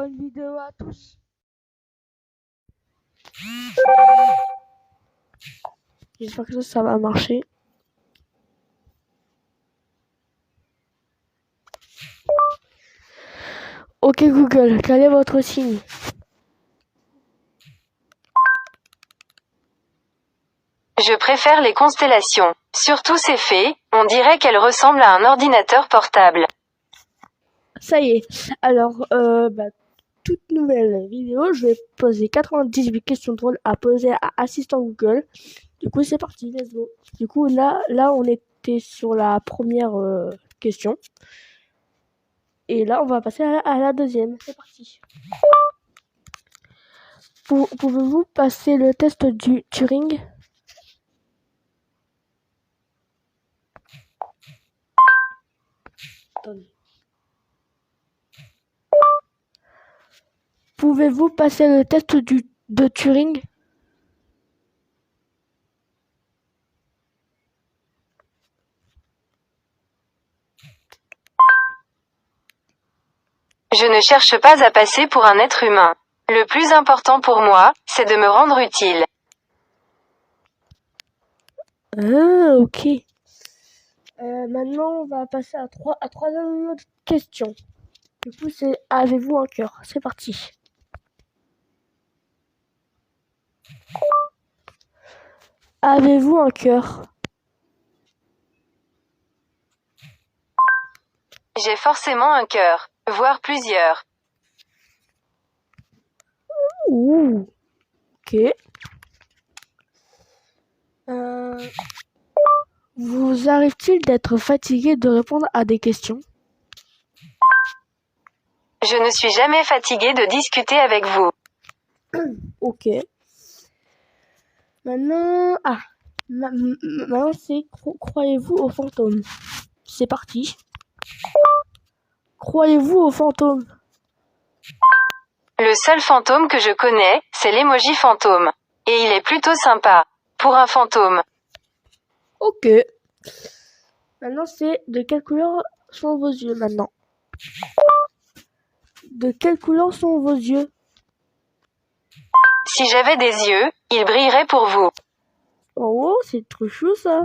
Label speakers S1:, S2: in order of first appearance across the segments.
S1: bonne vidéo à tous. J'espère que ça va marcher. Ok Google, quel est votre signe?
S2: Je préfère les constellations. Surtout ces fées, on dirait qu'elles ressemblent à un ordinateur portable.
S1: Ça y est. Alors, toute nouvelle vidéo, je vais poser 98 questions drôles à poser à Assistant Google. Du coup, c'est parti, let's go. Du coup, là, on était sur la première question. Et là, on va passer à la deuxième. C'est parti. Pouvez-vous passer le test du Turing? Attendez. Pouvez-vous passer le test de Turing?
S2: Je ne cherche pas à passer pour un être humain. Le plus important pour moi, c'est de me rendre utile.
S1: Ah, ok. Maintenant, on va passer à troisième autre question. Du coup, c'est avez-vous un cœur? C'est parti. Avez-vous un cœur?
S2: J'ai forcément un cœur, voire plusieurs.
S1: Ouh, ok. Vous arrive-t-il d'être fatigué de répondre à des questions?
S2: Je ne suis jamais fatiguée de discuter avec vous.
S1: Ok. Maintenant, maintenant c'est croyez-vous aux fantômes? C'est parti. Croyez-vous aux fantômes?
S2: Le seul fantôme que je connais, c'est l'emoji fantôme. Et il est plutôt sympa. Pour un fantôme.
S1: Ok. Maintenant, c'est de quelle couleur sont vos yeux maintenant? De quelle couleur sont vos yeux?
S2: Si j'avais des yeux, ils brilleraient pour vous.
S1: Oh, c'est trop chou ça.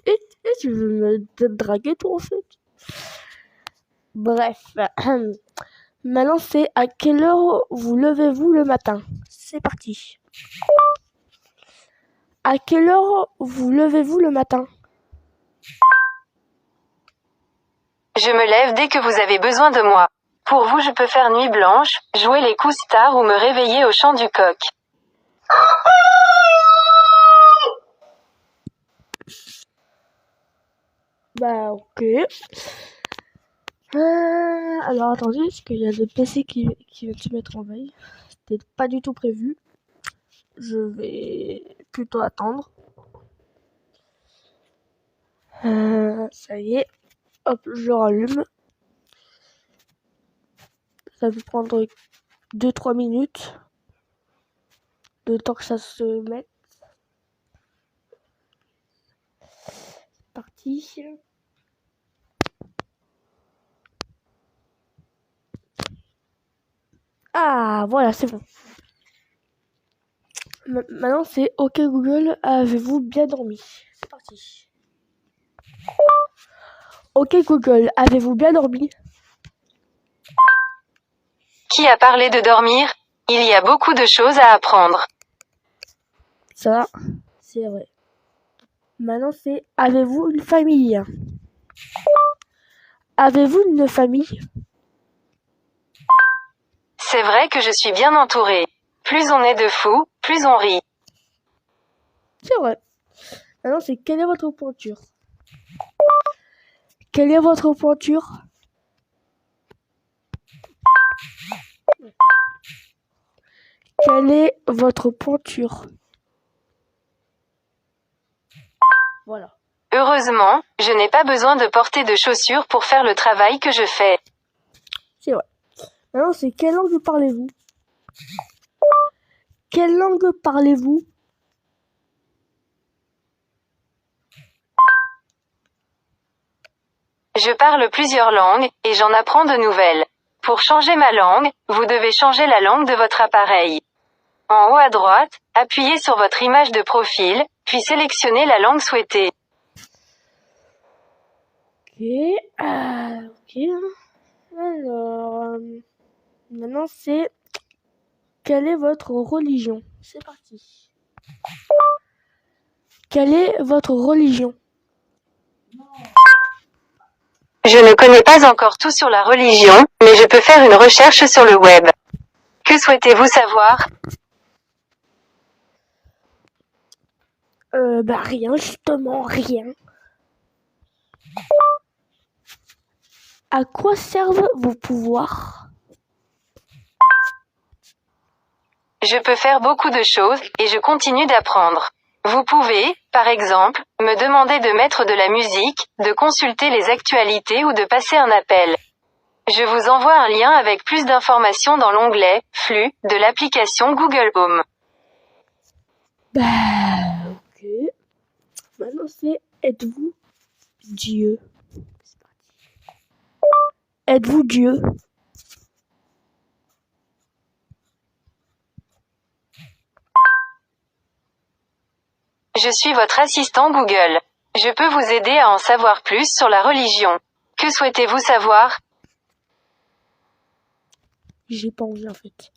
S1: Et tu veux me draguer toi en fait? Bref. Maintenant, c'est à quelle heure vous levez-vous le matin? C'est parti. À quelle heure vous levez-vous le matin?
S2: Je me lève dès que vous avez besoin de moi. Pour vous, je peux faire nuit blanche, jouer les coups stars ou me réveiller au chant du coq.
S1: Bah, ok. Alors, attendez, parce qu'il y a le PC qui vient de se mettre en veille. C'était pas du tout prévu. Je vais plutôt attendre. Ça y est. Hop, je rallume. Ça peut prendre 2-3 minutes. Le temps que ça se mette. C'est parti. Ah, voilà, c'est bon. Maintenant, c'est OK Google, avez-vous bien dormi? C'est parti. OK Google, avez-vous bien dormi?
S2: Qui a parlé de dormir? Il y a beaucoup de choses à apprendre.
S1: Ça, c'est vrai. Maintenant, c'est avez-vous une famille? Avez-vous une famille?
S2: C'est vrai que je suis bien entourée. Plus on est de fous, plus on rit.
S1: C'est vrai. Maintenant, c'est quelle est votre pointure? Quelle est votre pointure? Quelle est votre pointure? Voilà.
S2: Heureusement, je n'ai pas besoin de porter de chaussures pour faire le travail que je fais.
S1: C'est vrai. Maintenant, c'est quelle langue parlez-vous? Quelle langue parlez-vous?
S2: Je parle plusieurs langues, et j'en apprends de nouvelles. Pour changer ma langue, vous devez changer la langue de votre appareil. En haut à droite, appuyez sur votre image de profil, puis sélectionnez la langue souhaitée.
S1: Ok. Ok. Alors, maintenant c'est quelle est votre religion? C'est parti. Quelle est votre religion?
S2: Je ne connais pas encore tout sur la religion, mais je peux faire une recherche sur le web. Que souhaitez-vous savoir?
S1: Rien, justement, rien. À quoi servent vos pouvoirs?
S2: Je peux faire beaucoup de choses, et je continue d'apprendre. Vous pouvez, par exemple, me demander de mettre de la musique, de consulter les actualités ou de passer un appel. Je vous envoie un lien avec plus d'informations dans l'onglet « Flux » de l'application Google Home.
S1: Ok. Maintenant c'est êtes-vous Dieu? Êtes-vous Dieu?
S2: Je suis votre assistant Google. Je peux vous aider à en savoir plus sur la religion. Que souhaitez-vous savoir?
S1: J'ai pas envie en fait.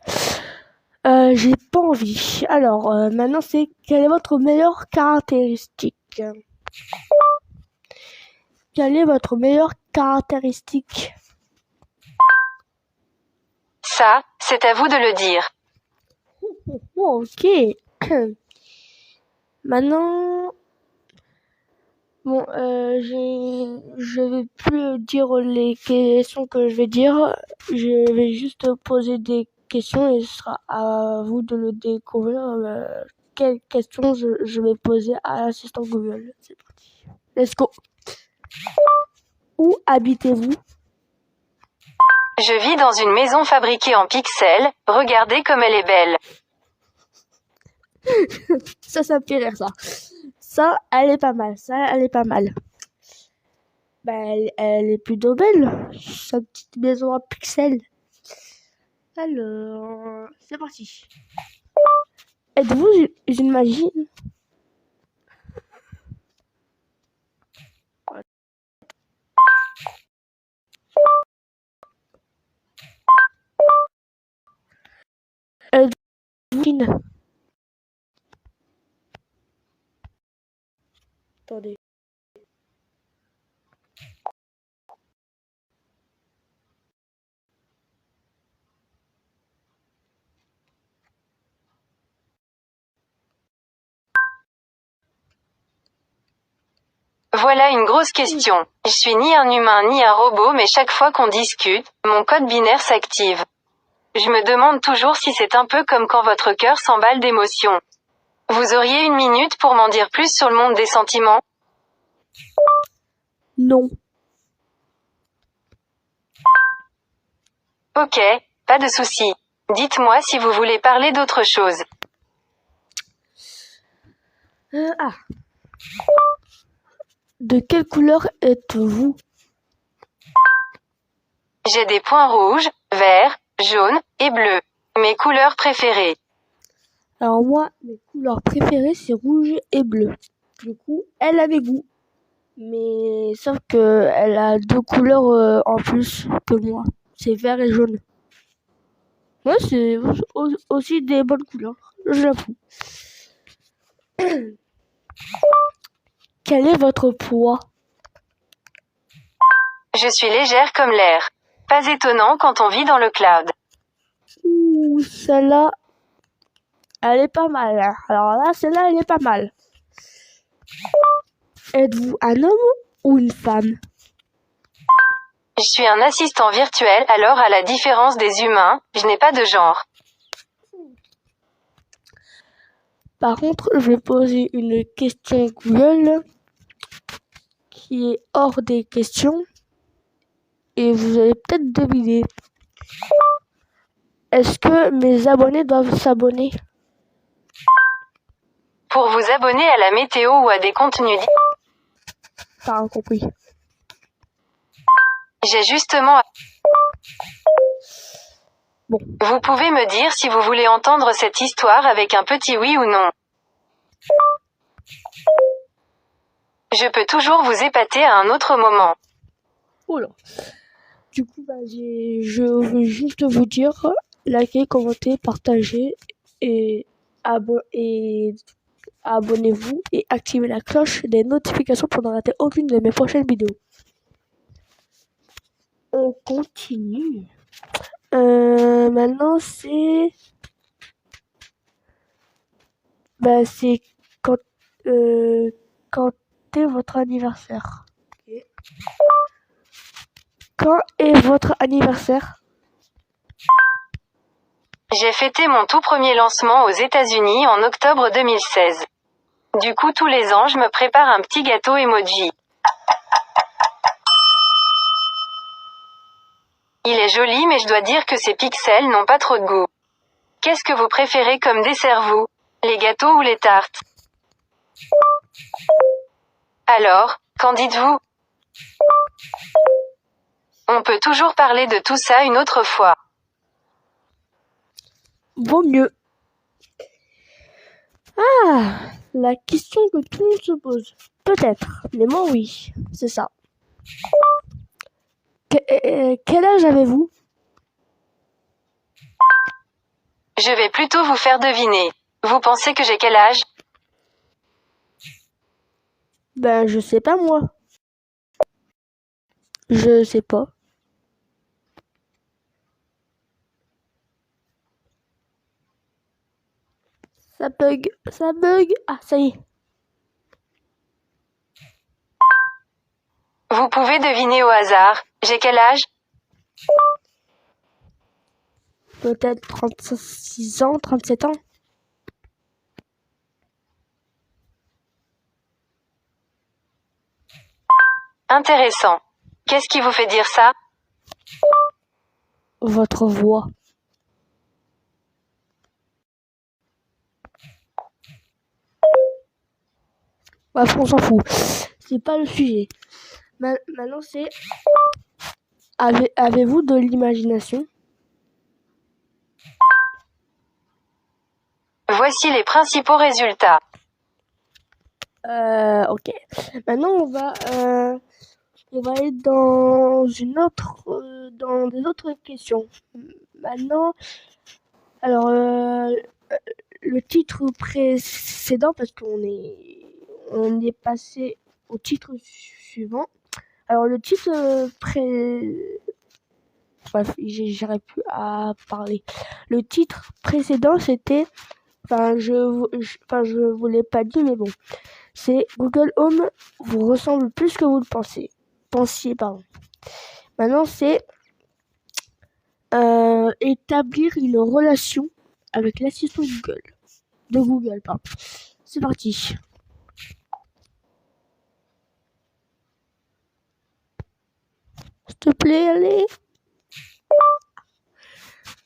S1: J'ai pas envie. Alors, maintenant c'est quelle est votre meilleure caractéristique? Quelle est votre meilleure caractéristique?
S2: Ça, c'est à vous de le dire.
S1: Oh, ok. Maintenant, bon, je vais plus dire les questions que je vais dire. Je vais juste poser des questions et ce sera à vous de le découvrir. Quelles questions je vais poser à l'assistant Google. C'est parti. Let's go. Où habitez-vous?
S2: Je vis dans une maison fabriquée en pixels, regardez comme elle est belle.
S1: Ça me fait rire, ça. Ça, elle est pas mal. Ça, elle est pas mal. Elle est plutôt belle. Sa petite maison en pixels. Alors, c'est parti. Êtes-vous une machine? Êtes-vous une... Attendez.
S2: Voilà une grosse question. Je suis ni un humain ni un robot, mais chaque fois qu'on discute, mon code binaire s'active. Je me demande toujours si c'est un peu comme quand votre cœur s'emballe d'émotions. Vous auriez une minute pour m'en dire plus sur le monde des sentiments?
S1: Non.
S2: Ok, pas de souci. Dites-moi si vous voulez parler d'autre chose.
S1: Ah. De quelle couleur êtes-vous?
S2: J'ai des points rouges, verts, jaunes et bleus. Mes couleurs préférées.
S1: Alors moi, mes couleurs préférées, c'est rouge et bleu. Du coup, elle a mes goûts. Mais sauf que elle a deux couleurs en plus que moi. C'est vert et jaune. Ouais, c'est aussi des bonnes couleurs, j'avoue. Quel est votre poids?
S2: Je suis légère comme l'air. Pas étonnant quand on vit dans le cloud.
S1: Ouh, celle-là, elle est pas mal. Hein. Alors là, celle-là, elle est pas mal. Êtes-vous un homme ou une femme?
S2: Je suis un assistant virtuel, alors à la différence des humains, je n'ai pas de genre.
S1: Par contre, je vais poser une question Google qui est hors des questions et vous allez peut-être deviner. Est-ce que mes abonnés doivent s'abonner?
S2: Pour vous abonner à la météo ou à des contenus
S1: T'as compris.
S2: j'ai justement... Vous pouvez me dire si vous voulez entendre cette histoire avec un petit oui ou non. Je peux toujours vous épater à un autre moment.
S1: Oula. Du coup, je veux juste vous dire, likez, commentez, partagez et abonnez-vous et activez la cloche des notifications pour ne rater aucune de mes prochaines vidéos. On continue. Maintenant, c'est quand, quand est votre anniversaire. Okay. Quand est votre anniversaire?
S2: J'ai fêté mon tout premier lancement aux États-Unis en octobre 2016. Du coup, tous les ans, je me prépare un petit gâteau emoji. Il est joli, mais je dois dire que ces pixels n'ont pas trop de goût. Qu'est-ce que vous préférez comme dessert, vous? Les gâteaux ou les tartes? Alors, qu'en dites-vous? On peut toujours parler de tout ça une autre fois.
S1: Vaut mieux. Ah, la question que tout le monde se pose. Peut-être, mais moi oui, c'est ça. Quel âge avez-vous?
S2: Je vais plutôt vous faire deviner. Vous pensez que j'ai quel âge?
S1: Ben, je sais pas moi. Je sais pas. Ça bug, ça bug. Ah, ça y est.
S2: Vous pouvez deviner au hasard. J'ai quel âge?
S1: Peut-être 36 ans, 37 ans.
S2: Intéressant. Qu'est-ce qui vous fait dire ça?
S1: Votre voix. Bref, on s'en fout. C'est pas le sujet. Maintenant, c'est... Avez-vous de l'imagination?
S2: Voici les principaux résultats.
S1: Ok. Maintenant, on va aller dans dans des autres questions. Maintenant, alors, le titre précédent, parce on est passé au titre suivant. Alors, le titre bref, j'arrive plus à parler. Le titre précédent, c'était, je vous l'ai pas dit, mais bon, c'est Google Home vous ressemble plus que vous le pensiez, pardon. Maintenant, c'est établir une relation avec l'assistant de Google, pardon. C'est parti. S'il te plaît, allez.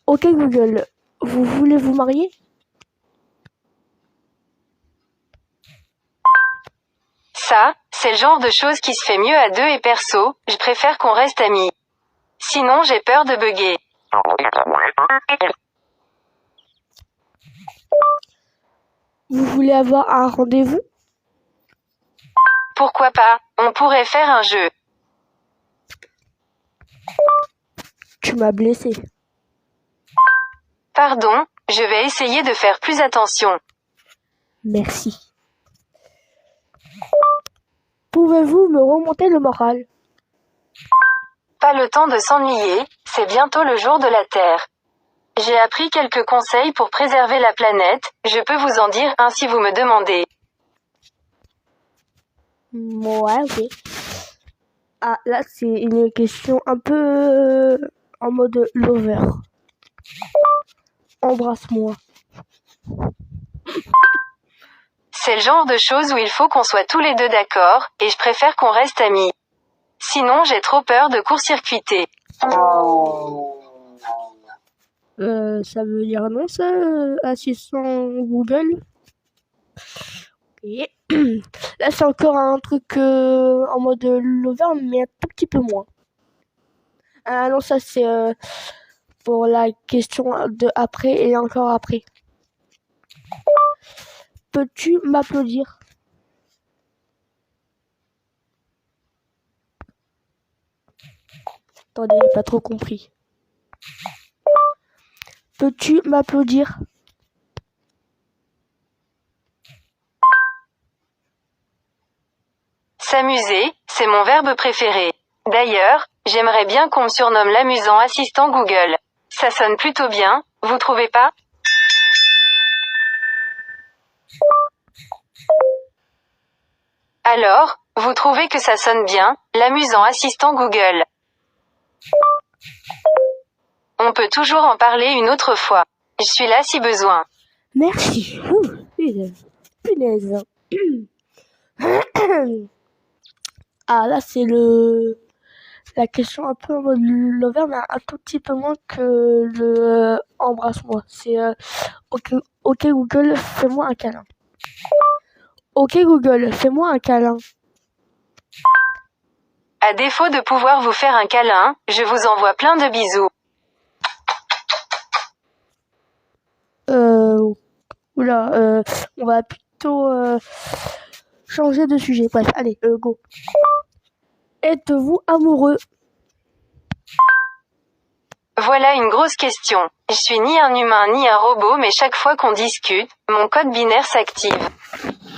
S1: Ok Google, vous voulez vous marier?
S2: Ça, c'est le genre de choses qui se fait mieux à deux et perso, je préfère qu'on reste amis. Sinon j'ai peur de bugger.
S1: Vous voulez avoir un rendez-vous?
S2: Pourquoi pas, on pourrait faire un jeu.
S1: Tu m'as blessé.
S2: Pardon, je vais essayer de faire plus attention.
S1: Merci. Pouvez-vous me remonter le moral?
S2: Pas le temps de s'ennuyer, c'est bientôt le jour de la Terre. J'ai appris quelques conseils pour préserver la planète, je peux vous en dire un si vous me demandez.
S1: Ouais, ok. Ah, là, c'est une question un peu en mode lover. Embrasse-moi.
S2: C'est le genre de choses où il faut qu'on soit tous les deux d'accord, et je préfère qu'on reste amis. Sinon j'ai trop peur de court-circuiter.
S1: Ça veut dire non, ça, assistant Google? Et là, c'est encore un truc en mode lover, mais un tout petit peu moins. Ah non, ça, c'est pour la question de après et encore après. Peux-tu m'applaudir? Attendez, j'ai pas trop compris. Peux-tu m'applaudir?
S2: S'amuser, c'est mon verbe préféré. D'ailleurs, j'aimerais bien qu'on me surnomme l'amusant assistant Google. Ça sonne plutôt bien, vous trouvez pas? Alors, vous trouvez que ça sonne bien, l'amusant assistant Google? On peut toujours en parler une autre fois. Je suis là si besoin.
S1: Merci. Ouh, punaise. Ah, là, c'est la question un peu en mode lover, mais un tout petit peu moins que le embrasse-moi. C'est ok, ok Google, fais-moi un câlin. Ok Google, fais-moi un câlin.
S2: À défaut de pouvoir vous faire un câlin, je vous envoie plein de bisous.
S1: Oula, on va plutôt changer de sujet. Bref, allez, go. Êtes-vous amoureux?
S2: Voilà une grosse question. Je suis ni un humain ni un robot, mais chaque fois qu'on discute, mon code binaire s'active.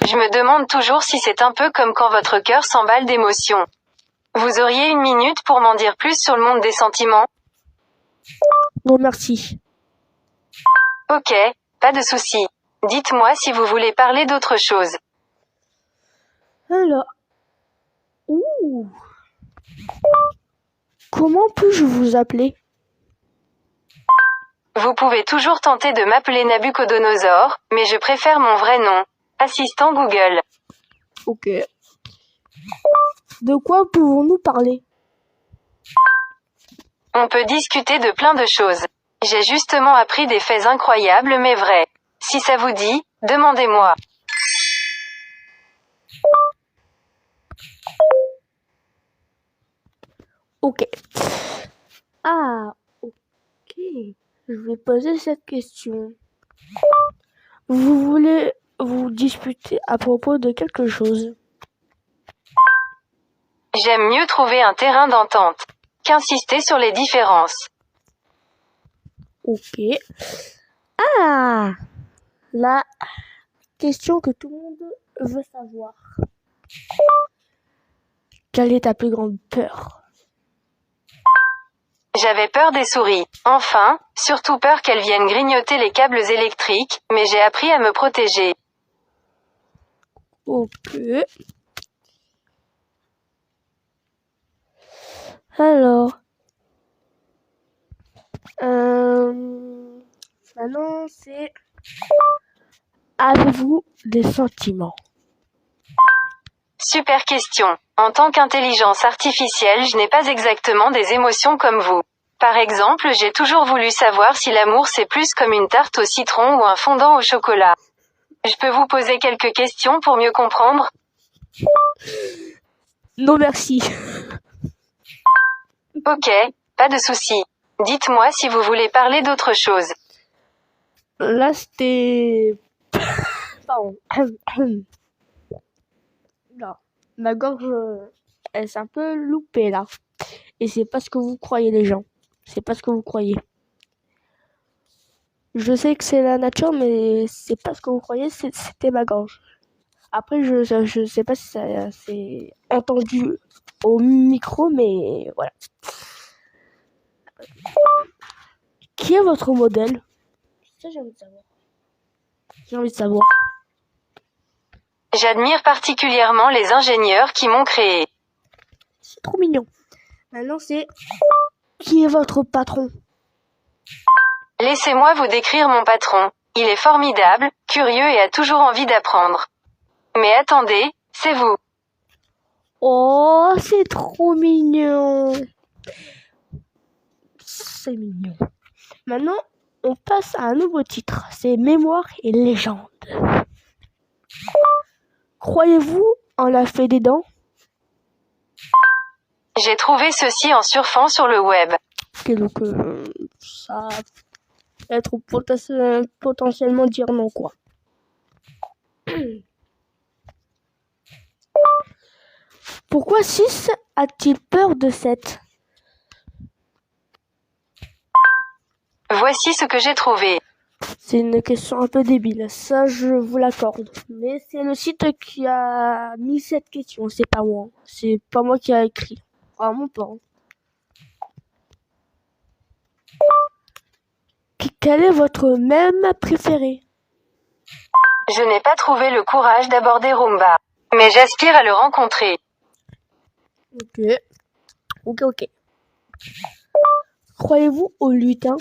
S2: Je me demande toujours si c'est un peu comme quand votre cœur s'emballe d'émotions. Vous auriez une minute pour m'en dire plus sur le monde des sentiments?
S1: Non, merci.
S2: Ok, pas de souci. Dites-moi si vous voulez parler d'autre chose.
S1: Alors, comment puis-je vous appeler?
S2: Vous pouvez toujours tenter de m'appeler Nabucodonosor, mais je préfère mon vrai nom. Assistant Google.
S1: Ok. De quoi pouvons-nous parler?
S2: On peut discuter de plein de choses. J'ai justement appris des faits incroyables mais vrais. Si ça vous dit, demandez-moi.
S1: Ok. Ah, ok. Je vais poser cette question. Vous voulez vous disputer à propos de quelque chose?
S2: J'aime mieux trouver un terrain d'entente qu'insister sur les différences.
S1: Ok. Ah, la question que tout le monde veut savoir. Quelle est ta plus grande peur?
S2: J'avais peur des souris. Enfin, surtout peur qu'elles viennent grignoter les câbles électriques, mais j'ai appris à me protéger.
S1: Ok. Alors, maintenant c'est avez-vous des sentiments?
S2: Super question. En tant qu'intelligence artificielle, je n'ai pas exactement des émotions comme vous. Par exemple, j'ai toujours voulu savoir si l'amour c'est plus comme une tarte au citron ou un fondant au chocolat. Je peux vous poser quelques questions pour mieux comprendre?
S1: Non merci.
S2: Ok, pas de souci. Dites-moi si vous voulez parler d'autre chose.
S1: Là c'était... Pardon. Non. Ma gorge, elle s'est un peu loupée là. Et c'est pas ce que vous croyez les gens. C'est pas ce que vous croyez. Je sais que c'est la nature, mais c'est pas ce que vous croyez, c'était ma gorge. Après, je sais pas si ça s'est entendu au micro, mais voilà. Qui est votre modèle? Ça, j'ai envie de savoir. J'ai envie de savoir.
S2: J'admire particulièrement les ingénieurs qui m'ont créé.
S1: C'est trop mignon. Maintenant, c'est qui est votre patron?
S2: Laissez-moi vous décrire mon patron. Il est formidable, curieux et a toujours envie d'apprendre. Mais attendez, c'est vous.
S1: Oh, c'est trop mignon. C'est mignon. Maintenant, on passe à un nouveau titre. C'est Mémoire et légende. Croyez-vous en la fée des dents?
S2: J'ai trouvé ceci en surfant sur le web.
S1: Ok, donc Ça va être potentiellement dire non, quoi. Pourquoi 6 a-t-il peur de 7?
S2: Voici ce que j'ai trouvé.
S1: C'est une question un peu débile, ça je vous l'accorde. Mais c'est le site qui a mis cette question, c'est pas moi. C'est pas moi qui a écrit. Vraiment pas. Quel est votre mème préféré?
S2: Je n'ai pas trouvé le courage d'aborder Roomba, mais j'aspire à le rencontrer.
S1: Ok. Croyez-vous au lutin?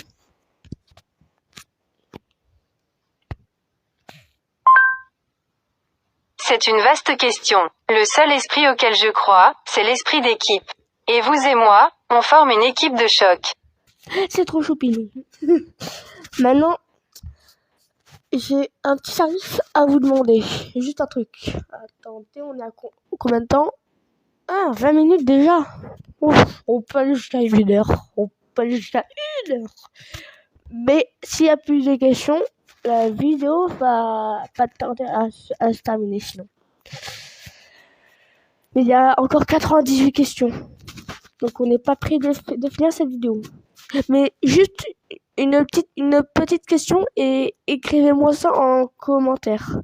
S2: C'est une vaste question. Le seul esprit auquel je crois, c'est l'esprit d'équipe. Et vous et moi, on forme une équipe de choc.
S1: C'est trop choupinou. Maintenant, j'ai un petit service à vous demander. Juste un truc. Attendez, on est à combien de temps? 20 minutes déjà. Ouf, on peut aller jusqu'à 1 heure. Mais s'il y a plus de questions, la vidéo va pas tarder à se terminer sinon. Mais il y a encore 98 questions. Donc on n'est pas prêt de finir cette vidéo. Mais juste une petite question et écrivez-moi ça en commentaire.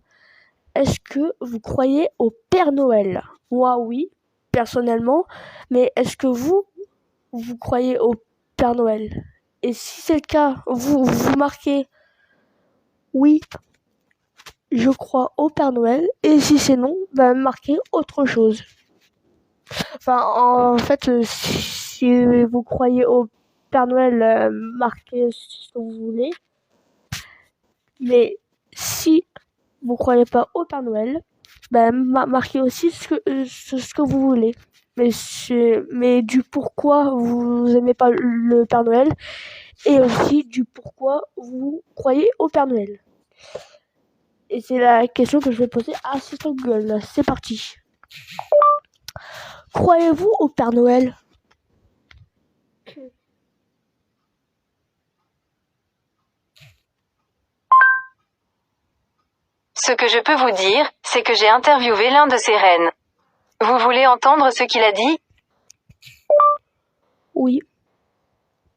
S1: Est-ce que vous croyez au Père Noël? Moi oui, personnellement. Mais est-ce que vous croyez au Père Noël? Et si c'est le cas, vous marquez oui, je crois au Père Noël. Et si c'est non, marquez autre chose. Enfin, en fait, si vous croyez au Père Noël, marquez ce que vous voulez. Mais si vous croyez pas au Père Noël, marquez aussi ce que vous voulez. Mais du pourquoi vous aimez pas le Père Noël et aussi du pourquoi vous croyez au Père Noël. Et c'est la question que je vais poser à Assistant Google. C'est parti. Croyez-vous au Père Noël?
S2: Ce que je peux vous dire, c'est que j'ai interviewé l'un de ses reines. Vous voulez entendre ce qu'il a dit?
S1: Oui.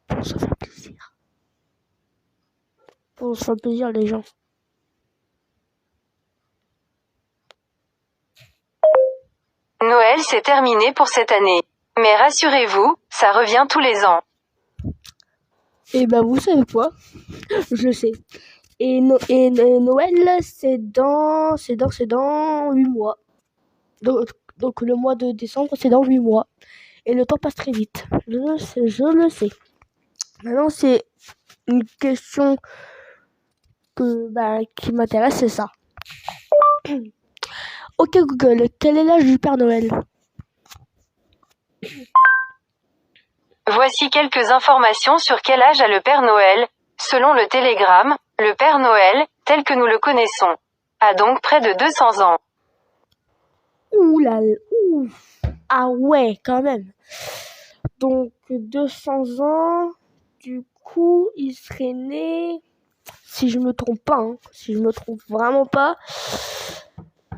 S1: Pour se faire plaisir. Pour se faire plaisir, les gens.
S2: Noël s'est terminé pour cette année. Mais rassurez-vous, ça revient tous les ans.
S1: Et vous savez quoi? Je sais. Et Noël, c'est dans 8 mois. Donc le mois de décembre, c'est dans 8 mois. Et le temps passe très vite. Je le sais. Maintenant, c'est une question qui m'intéresse, c'est ça. Ok Google, quel est l'âge du Père Noël?
S2: Voici quelques informations sur quel âge a le Père Noël. Selon le Télégramme, le Père Noël, tel que nous le connaissons, a donc près de 200 ans.
S1: Ouh là là, ouh. Ah ouais, quand même. Donc 200 ans, du coup, il serait né, si je me trompe pas, si je me trompe vraiment pas,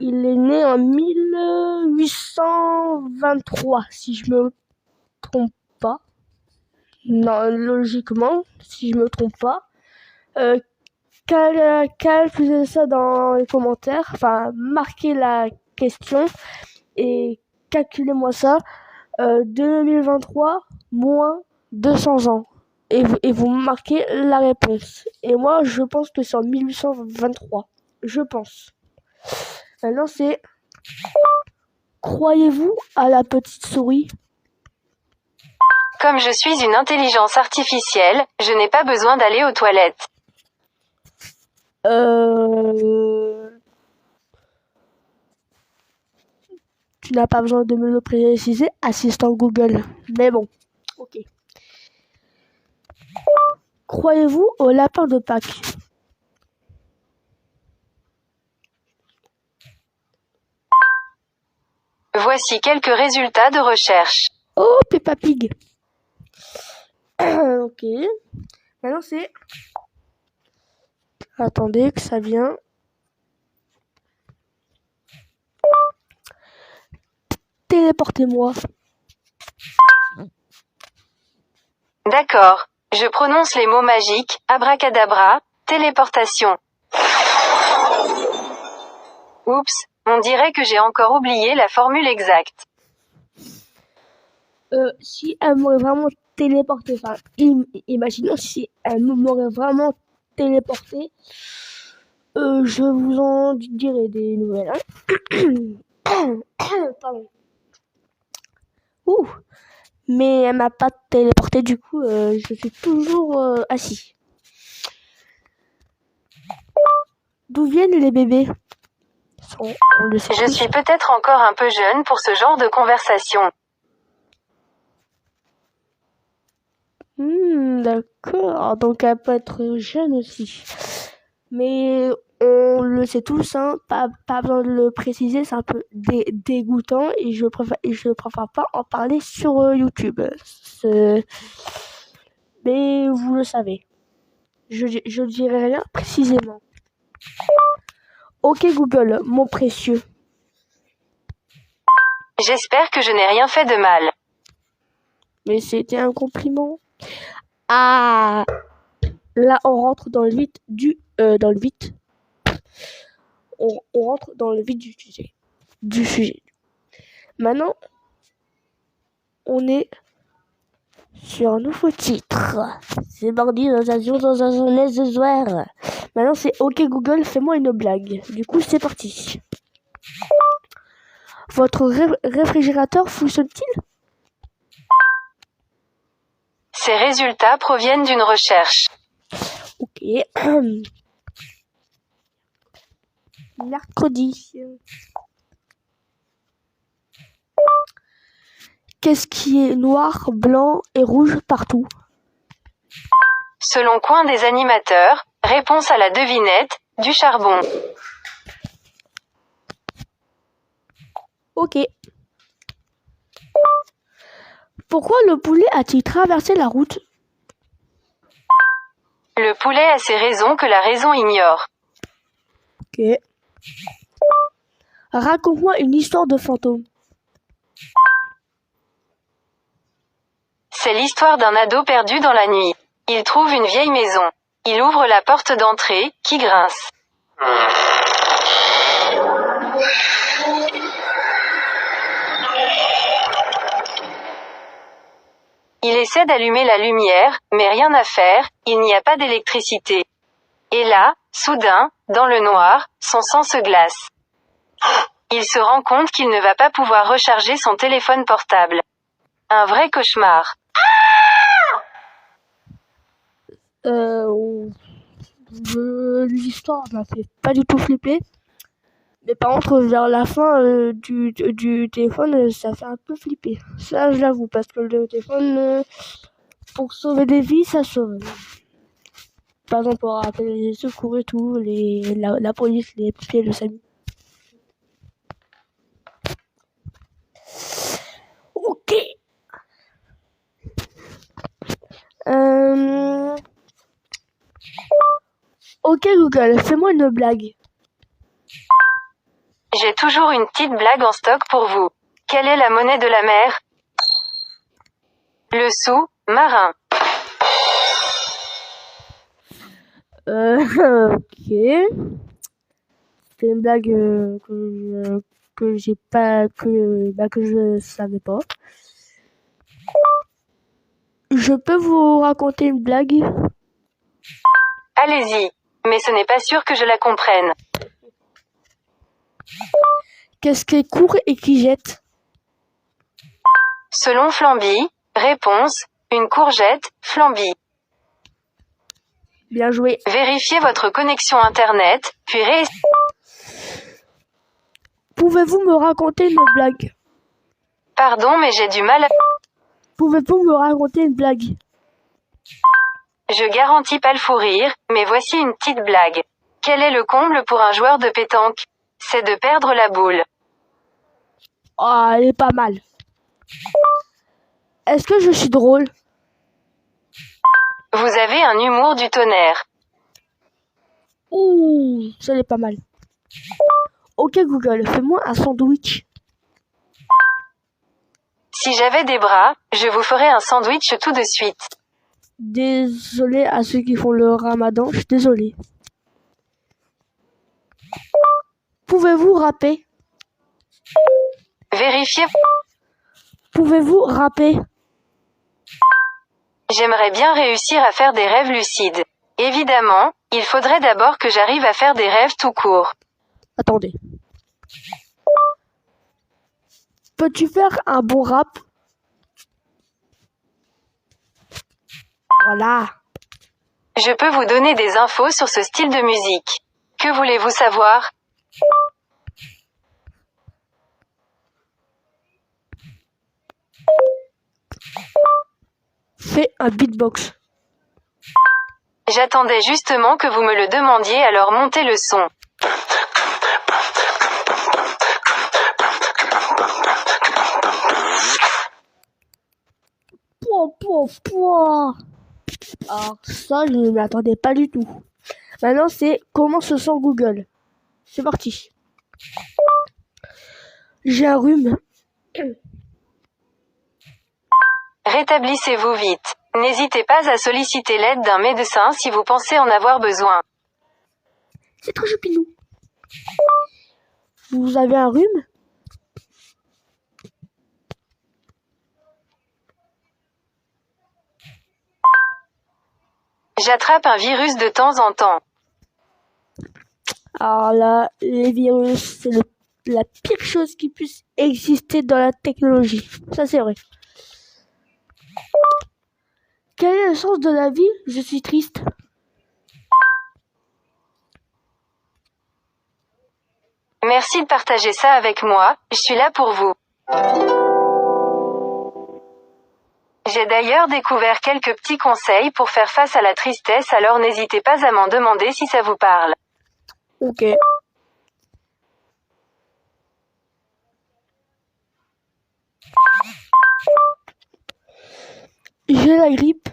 S1: il est né en 1823, si je me trompe pas. Non, logiquement, si je me trompe pas. Calculez ça dans les commentaires, enfin, marquez la question et calculez-moi ça. 2023 moins 200 ans. Et vous marquez la réponse. Et moi, je pense que c'est en 1823. Je pense. Maintenant, c'est... Croyez-vous à la petite souris?
S2: Comme je suis une intelligence artificielle, je n'ai pas besoin d'aller aux toilettes.
S1: Tu n'as pas besoin de me le préciser, assistant Google. Mais bon, ok. Croyez-vous au lapin de Pâques?
S2: Voici quelques résultats de recherche.
S1: Oh, Peppa Pig. Ok. Maintenant, c'est... Attendez que ça vient. Téléportez-moi.
S2: D'accord. Je prononce les mots magiques, abracadabra, téléportation. Oups, on dirait que j'ai encore oublié la formule exacte.
S1: Si elle m'aurait vraiment téléporté, enfin, imaginons si elle m'aurait vraiment téléporté, je vous en dirai des nouvelles. Hein. Pardon. Ouh. Mais elle m'a pas téléporté, du coup, je suis toujours assis. D'où viennent les bébés? On le sait
S2: Je
S1: tous.
S2: suis peut-être encore un peu jeune pour ce genre de conversation.
S1: D'accord, donc elle peut être jeune aussi. Mais on le sait tous, hein, pas besoin de le préciser, c'est un peu dégoûtant et je préfère pas en parler sur YouTube. Mais vous le savez, je dirai rien précisément. Ok Google, mon précieux.
S2: J'espère que je n'ai rien fait de mal.
S1: Mais c'était un compliment. Ah, là on rentre dans le vif dans le vif. On rentre dans le vif du sujet. Maintenant, on est sur un nouveau titre. C'est mardi dans un journée ce soir. Maintenant, c'est OK Google, fais-moi une blague. Du coup, c'est parti. Votre réfrigérateur fonctionne-t-il?
S2: Ces résultats proviennent d'une recherche.
S1: Ok. Mercredi. Qu'est-ce qui est noir, blanc et rouge partout?
S2: Selon coin des animateurs, réponse à la devinette, du charbon.
S1: Ok. Pourquoi le poulet a-t-il traversé la route?
S2: Le poulet a ses raisons que la raison ignore.
S1: Ok. Raconte-moi une histoire de fantôme.
S2: C'est l'histoire d'un ado perdu dans la nuit. Il trouve une vieille maison. Il ouvre la porte d'entrée, qui grince. Il essaie d'allumer la lumière, mais rien à faire, il n'y a pas d'électricité. Et là, soudain, dans le noir, son sang se glace. Il se rend compte qu'il ne va pas pouvoir recharger son téléphone portable. Un vrai cauchemar.
S1: L'histoire m'a fait pas du tout flipper. Mais par contre, vers la fin du téléphone, ça fait un peu flipper. Ça, je l'avoue, parce que le téléphone, pour sauver des vies, ça sauve. Par exemple, pour appeler les secours et tout, la police, les pompiers, le SAMU. Ok. Ok Google, fais-moi une blague.
S2: J'ai toujours une petite blague en stock pour vous. Quelle est la monnaie de la mer? Le sou, marin.
S1: Ok. C'est une blague que j'ai pas que je savais pas. Je peux vous raconter une blague?
S2: Allez-y. Mais ce n'est pas sûr que je la comprenne.
S1: Qu'est-ce qui court et qui jette?
S2: Selon Flamby, réponse, une courgette, Flamby.
S1: Bien joué.
S2: Vérifiez votre connexion internet, puis
S1: Pouvez-vous me raconter une blague?
S2: Pardon, mais j'ai du mal à...
S1: Pouvez-vous me raconter une blague?
S2: Je garantis pas le fou rire, mais voici une petite blague. Quel est le comble pour un joueur de pétanque? C'est de perdre la boule.
S1: Ah, elle est pas mal. Est-ce que je suis drôle?
S2: Vous avez un humour du tonnerre.
S1: Ouh, ça n'est pas mal. Ok Google, fais-moi un sandwich.
S2: Si j'avais des bras, je vous ferais un sandwich tout de suite.
S1: Désolé à ceux qui font le ramadan, je suis désolé. Pouvez-vous rapper?
S2: Vérifiez.
S1: Pouvez-vous rapper?
S2: J'aimerais bien réussir à faire des rêves lucides. Évidemment, il faudrait d'abord que j'arrive à faire des rêves tout court.
S1: Attendez. Peux-tu faire un bon rap? Voilà.
S2: Je peux vous donner des infos sur ce style de musique. Que voulez-vous savoir?
S1: Fais un beatbox.
S2: J'attendais justement que vous me le demandiez, alors montez le son.
S1: Pouah. Alors ça, je ne m'attendais pas du tout. Maintenant, c'est comment se sent Google. C'est parti. J'ai un rhume.
S2: Rétablissez-vous vite. N'hésitez pas à solliciter l'aide d'un médecin si vous pensez en avoir besoin.
S1: C'est trop choupinou. Vous avez un rhume?
S2: J'attrape un virus de temps en temps.
S1: Alors là, les virus, c'est la pire chose qui puisse exister dans la technologie. Ça, c'est vrai. Quel est le sens de la vie? Je suis triste.
S2: Merci de partager ça avec moi, je suis là pour vous. J'ai d'ailleurs découvert quelques petits conseils pour faire face à la tristesse, alors n'hésitez pas à m'en demander si ça vous parle.
S1: Ok. J'ai la grippe.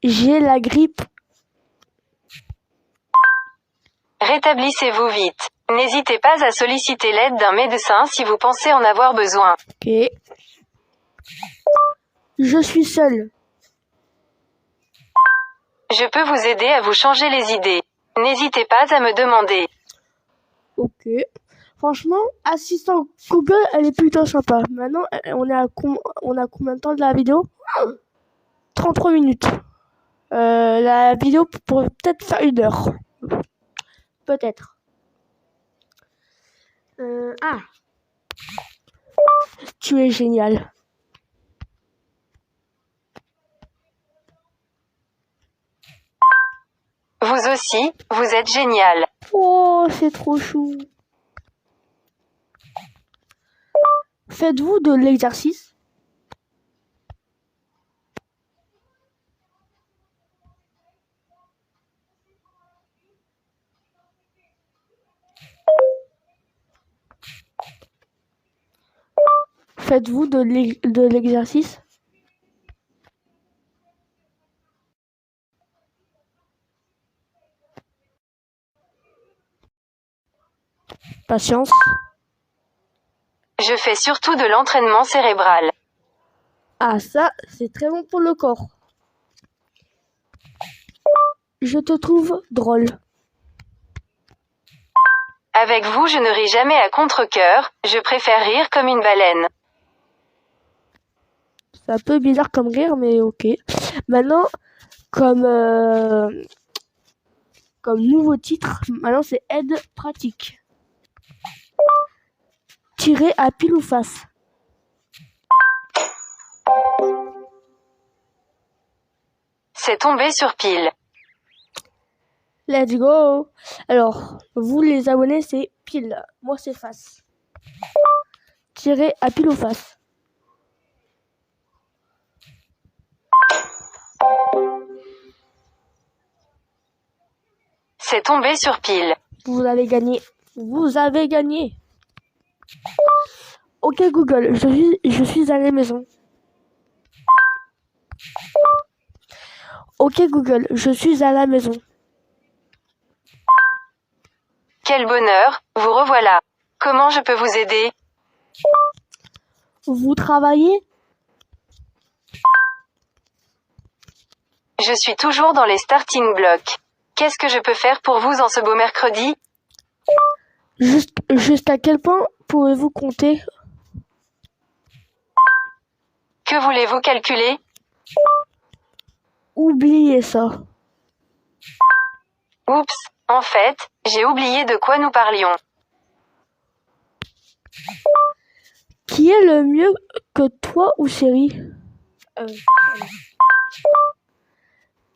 S1: J'ai la grippe.
S2: Rétablissez-vous vite. N'hésitez pas à solliciter l'aide d'un médecin si vous pensez en avoir besoin.
S1: Ok. Je suis seule.
S2: Je peux vous aider à vous changer les idées. N'hésitez pas à me demander.
S1: Ok. Franchement, assistant Google, elle est plutôt sympa. Maintenant, on a combien de temps de la vidéo? 33 minutes. La vidéo pourrait peut-être faire 1 heure. Peut-être. Tu es génial.
S2: Vous aussi, vous êtes génial.
S1: Oh, c'est trop chou. Faites-vous de l'exercice? Faites-vous de l'exercice? Patience.
S2: Je fais surtout de l'entraînement cérébral.
S1: Ah, ça, c'est très bon pour le corps. Je te trouve drôle.
S2: Avec vous, je ne ris jamais à contre-cœur, je préfère rire comme une baleine.
S1: C'est un peu bizarre comme rire, mais ok. Maintenant, comme nouveau titre, maintenant c'est aide pratique. Tirer à pile ou face.
S2: C'est tombé sur pile.
S1: Let's go. Alors, vous les abonnés, c'est pile. Moi, c'est face. Tirer à pile ou face.
S2: C'est tombé sur pile.
S1: Vous avez gagné. Vous avez gagné. Ok Google, je suis à la maison. Ok Google, je suis à la maison.
S2: Quel bonheur, vous revoilà. Comment je peux vous aider?
S1: Vous travaillez?
S2: Je suis toujours dans les starting blocks. Qu'est-ce que je peux faire pour vous en ce beau mercredi?
S1: Juste à quel point pouvez-vous compter?
S2: Que voulez-vous calculer?
S1: Oubliez ça.
S2: Oups, en fait, j'ai oublié de quoi nous parlions.
S1: Qui est le mieux que toi ou Siri?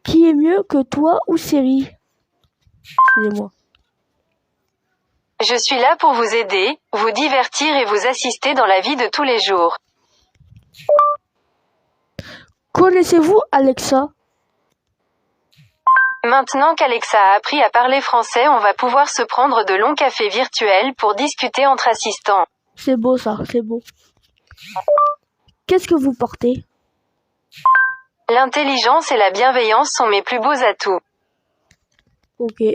S1: Qui est mieux que toi ou Siri? Excusez-moi.
S2: Je suis là pour vous aider, vous divertir et vous assister dans la vie de tous les jours.
S1: Connaissez-vous Alexa?
S2: Maintenant qu'Alexa a appris à parler français, on va pouvoir se prendre de longs cafés virtuels pour discuter entre assistants.
S1: C'est beau ça, c'est beau. Qu'est-ce que vous portez?
S2: L'intelligence et la bienveillance sont mes plus beaux atouts.
S1: Ok.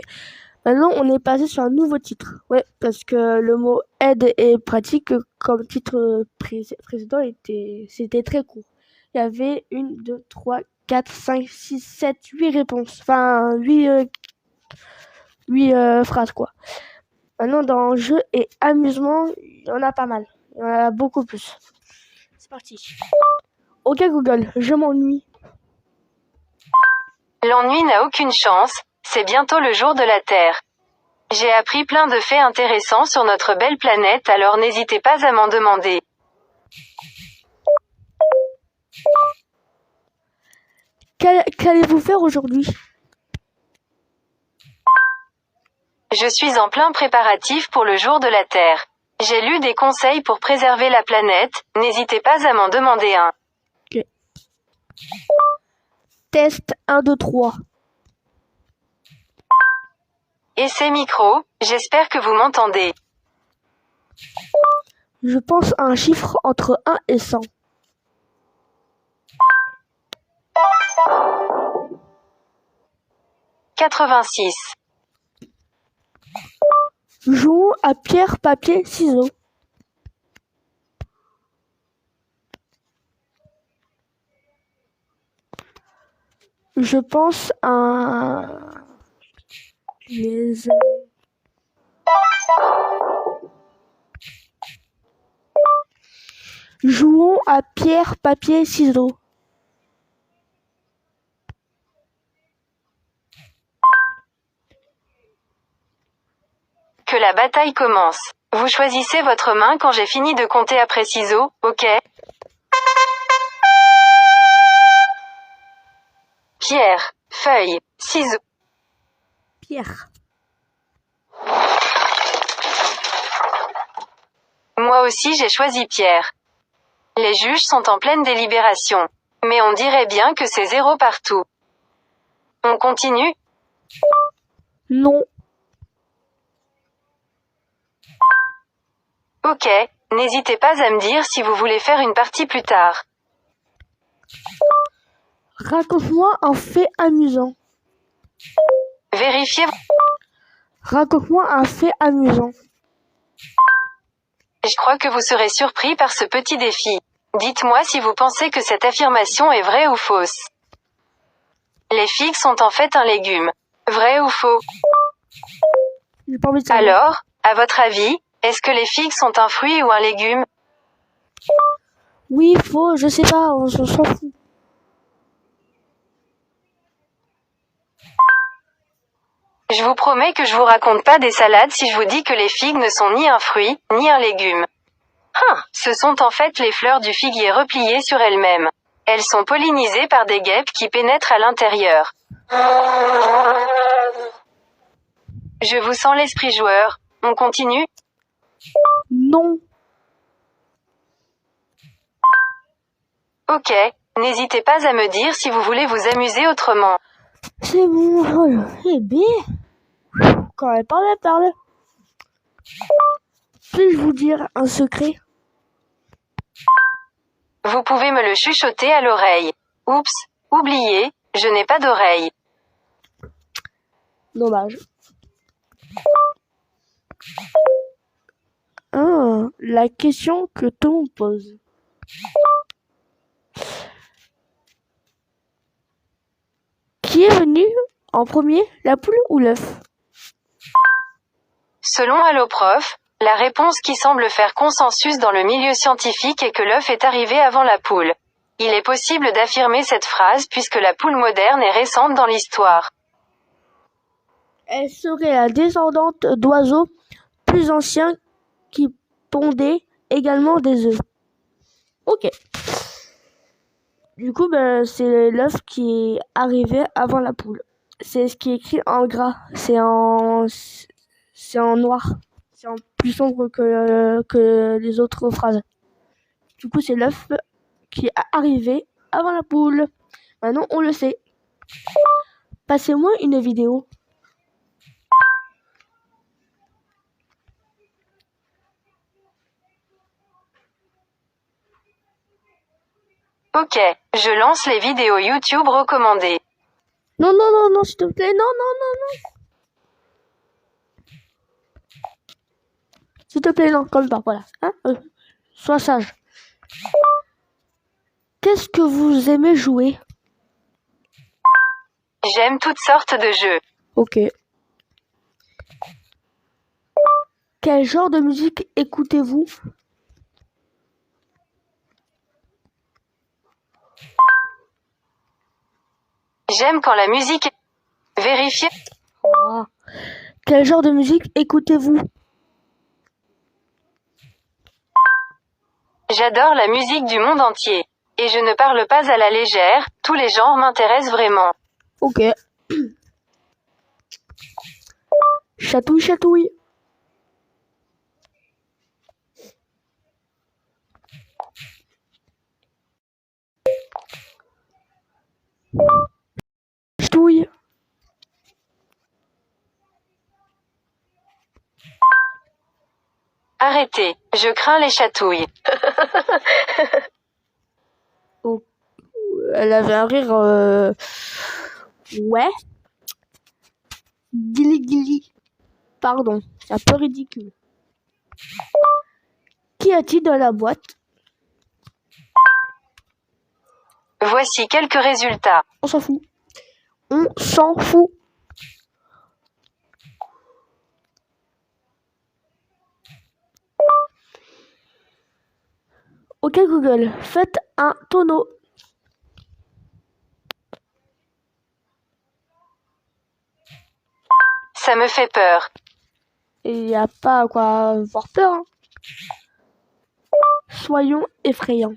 S1: Maintenant, on est passé sur un nouveau titre. Ouais, parce que le mot aide et pratique, comme titre précédent, c'était très court. Il y avait 1, 2, 3, 4, 5, 6, 7, 8 réponses. Enfin, 8 phrases, quoi. Maintenant, dans jeu et amusement, il y en a pas mal. Il y en a beaucoup plus. C'est parti. Ok Google, je m'ennuie.
S2: L'ennui n'a aucune chance, c'est bientôt le jour de la Terre. J'ai appris plein de faits intéressants sur notre belle planète, alors n'hésitez pas à m'en demander.
S1: Qu'allez-vous faire aujourd'hui?
S2: Je suis en plein préparatif pour le jour de la Terre. J'ai lu des conseils pour préserver la planète, n'hésitez pas à m'en demander un.
S1: Ok. Test 1, 2, 3.
S2: Essai micro, j'espère que vous m'entendez.
S1: Je pense à un chiffre entre 1 et 100. «
S2: 86.
S1: Jouons à pierre, papier, ciseaux. Je pense à... les... Jouons à pierre, papier, ciseaux.
S2: Que la bataille commence. Vous choisissez votre main quand j'ai fini de compter après ciseaux, ok? Pierre, feuille, ciseaux.
S1: Pierre.
S2: Moi aussi j'ai choisi Pierre. Les juges sont en pleine délibération. Mais on dirait bien que c'est 0 partout. On continue?
S1: Non.
S2: Ok, n'hésitez pas à me dire si vous voulez faire une partie plus tard.
S1: Raconte-moi un fait amusant.
S2: Vérifiez.
S1: Raconte-moi un fait amusant.
S2: Je crois que vous serez surpris par ce petit défi. Dites-moi si vous pensez que cette affirmation est vraie ou fausse. Les figues sont en fait un légume. Vrai ou faux?
S1: J'ai pas envie de savoir.
S2: Alors, à votre avis, est-ce que les figues sont un fruit ou un légume?
S1: Oui, faux, je sais pas, on s'en fout.
S2: Je vous promets que je vous raconte pas des salades si je vous dis que les figues ne sont ni un fruit, ni un légume. Ce sont en fait les fleurs du figuier repliées sur elles-mêmes. Elles sont pollinisées par des guêpes qui pénètrent à l'intérieur. Je vous sens l'esprit joueur. On continue?
S1: Non.
S2: Ok, n'hésitez pas à me dire si vous voulez vous amuser autrement.
S1: C'est bon, oh là, eh bien. Quand elle parle. Puis-je vous dire un secret?
S2: Vous pouvez me le chuchoter à l'oreille. Oups, oublié, Je n'ai pas d'oreille.
S1: Dommage. Ah, la question que tout le monde pose. Qui est venu en premier, la poule ou l'œuf?
S2: Selon Alloprof, la réponse qui semble faire consensus dans le milieu scientifique est que l'œuf est arrivé avant la poule. Il est possible d'affirmer cette phrase puisque la poule moderne est récente dans l'histoire.
S1: Elle serait la descendante d'oiseaux plus anciens qui pondaient également des œufs. Ok. Du coup, c'est l'œuf qui est arrivé avant la poule. C'est ce qui est écrit en gras. C'est en noir. C'est en plus sombre que les autres phrases. Du coup, c'est l'œuf qui est arrivé avant la poule. Maintenant, on le sait. Passez-moi une vidéo.
S2: Ok, je lance les vidéos YouTube recommandées.
S1: Non, non, non, non, s'il te plaît. Non, non, non, non. S'il te plaît, non, comme ça, voilà. Hein, sois sage. Qu'est-ce que vous aimez jouer?
S2: J'aime toutes sortes de jeux.
S1: Ok. Quel genre de musique écoutez-vous?
S2: J'aime quand la musique est vérifiée.
S1: Ah. Quel genre de musique écoutez-vous?
S2: J'adore la musique du monde entier. Et je ne parle pas à la légère, tous les genres m'intéressent vraiment.
S1: Ok. Chatouille, chatouille. Chatouille.
S2: Arrêtez, je crains les chatouilles.
S1: Oh. Elle avait un rire... Ouais. Gili gili. Pardon, c'est un peu ridicule. Qu'y a-t-il dans la boîte?
S2: Voici quelques résultats.
S1: On s'en fout. On s'en fout. Ok Google, faites un tonneau.
S2: Ça me fait peur.
S1: Il n'y a pas à quoi avoir peur. Hein. Soyons effrayants.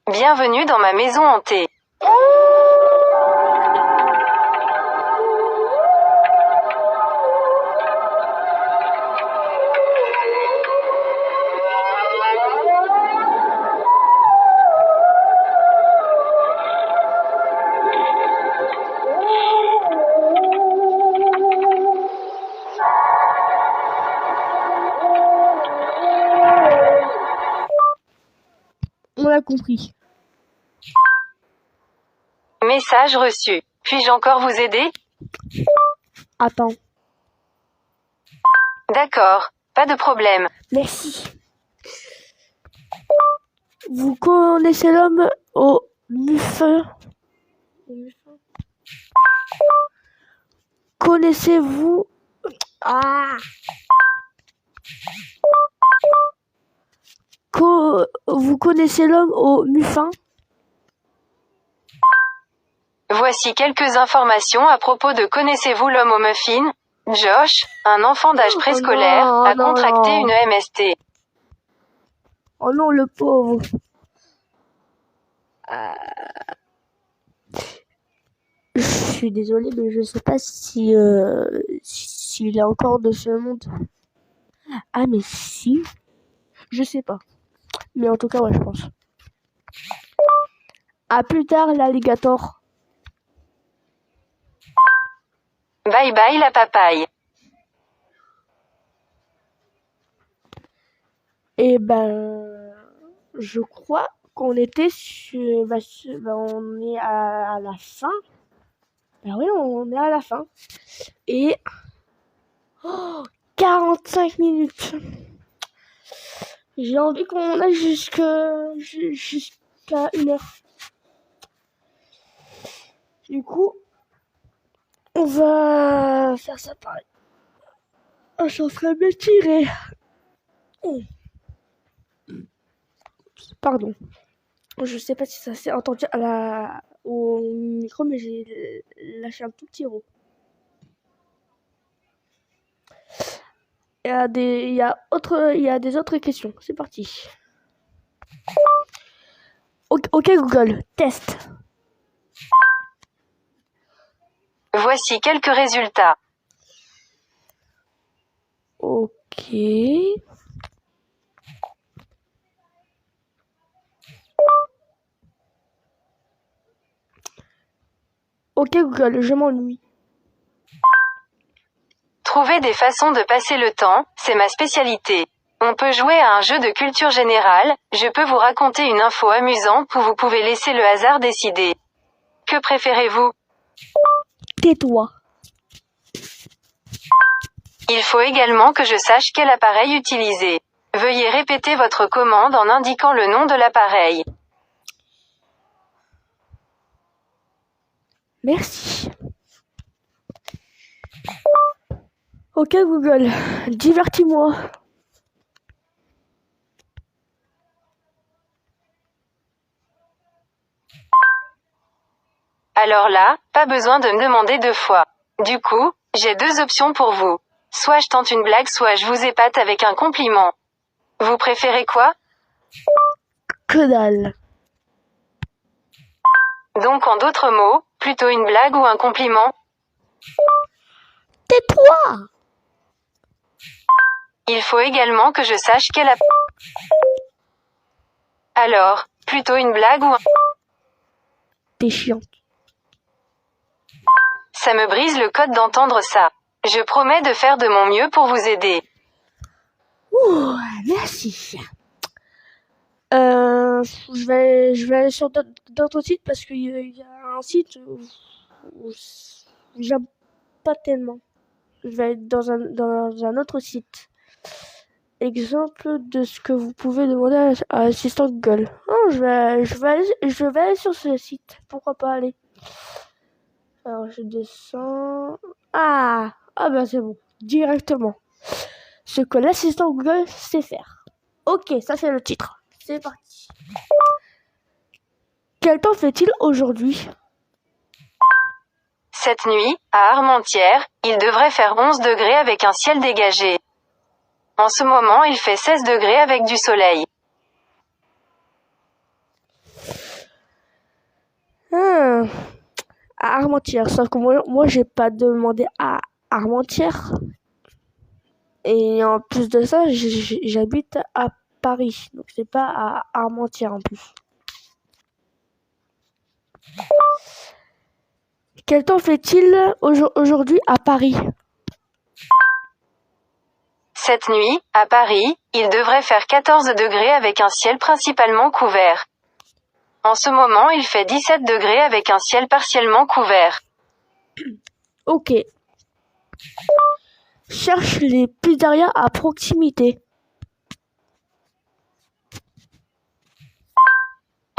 S2: Bienvenue dans ma maison hantée.
S1: On a compris.
S2: Message reçu. Puis-je encore vous aider?
S1: Attends.
S2: D'accord, pas de problème.
S1: Merci. Vous connaissez l'homme au mufin? Connaissez-vous... Ah. Vous connaissez l'homme au muffin?
S2: Voici quelques informations à propos de Connaissez-vous l'homme au muffin? Josh, un enfant d'âge préscolaire,
S1: non,
S2: a
S1: non,
S2: contracté
S1: non.
S2: une MST.
S1: Oh non, le pauvre. Je suis désolée, mais je sais pas si s'il est encore de ce monde. Ah mais si, je sais pas. Mais en tout cas, ouais, je pense. À plus tard, l'alligator.
S2: Bye bye la papaye.
S1: Et je crois qu'on était on est à la fin. Ben oui, on est à la fin. Et 45 minutes. J'ai envie qu'on aille jusqu'à 1 heure. Du coup, on va faire ça pareil. Je suis en train de m'étirer. Pardon. Je sais pas si ça s'est entendu au micro, mais j'ai lâché un tout petit rot. Il y a des autres questions. C'est parti. Ok Google, test.
S2: Voici quelques résultats.
S1: Ok. Ok Google, je m'ennuie.
S2: Trouver des façons de passer le temps, c'est ma spécialité. On peut jouer à un jeu de culture générale, je peux vous raconter une info amusante ou vous pouvez laisser le hasard décider. Que préférez-vous?
S1: Tais-toi.
S2: Il faut également que je sache quel appareil utiliser. Veuillez répéter votre commande en indiquant le nom de l'appareil.
S1: Merci. Ok Google, divertis-moi.
S2: Alors là, pas besoin de me demander 2 fois. Du coup, j'ai 2 options pour vous. Soit je tente une blague, soit je vous épate avec un compliment. Vous préférez quoi?
S1: Que dalle.
S2: Donc en d'autres mots, plutôt une blague ou un compliment?
S1: Tais-toi.
S2: Il faut également que je sache quel Alors, plutôt une blague ou un...
S1: T'es chiante.
S2: Ça me brise le code d'entendre ça. Je promets de faire de mon mieux pour vous aider.
S1: Ouh, merci. Je vais aller sur d'autres sites parce qu'il y a un site où j'aime pas tellement. Je vais être dans un autre site. Exemple de ce que vous pouvez demander à l'assistant Google. Oh, je vais aller sur ce site. Pourquoi pas aller? Alors je descends. Ah c'est bon. Directement. Ce que l'assistant Google sait faire. Ok, ça c'est le titre. C'est parti. Quel temps fait-il aujourd'hui?
S2: Cette nuit, à Armentières, il devrait faire 11 degrés avec un ciel dégagé. En ce moment, il fait 16 degrés avec du soleil.
S1: À Armentières. Sauf que moi j'ai pas demandé à Armentières. Et en plus de ça, j'habite à Paris. Donc c'est pas à Armentières en plus. Quel temps fait-il aujourd'hui à Paris?
S2: Cette nuit, à Paris, il devrait faire 14 degrés avec un ciel principalement couvert. En ce moment, il fait 17 degrés avec un ciel partiellement couvert.
S1: Ok. Cherche les pizzerias à proximité.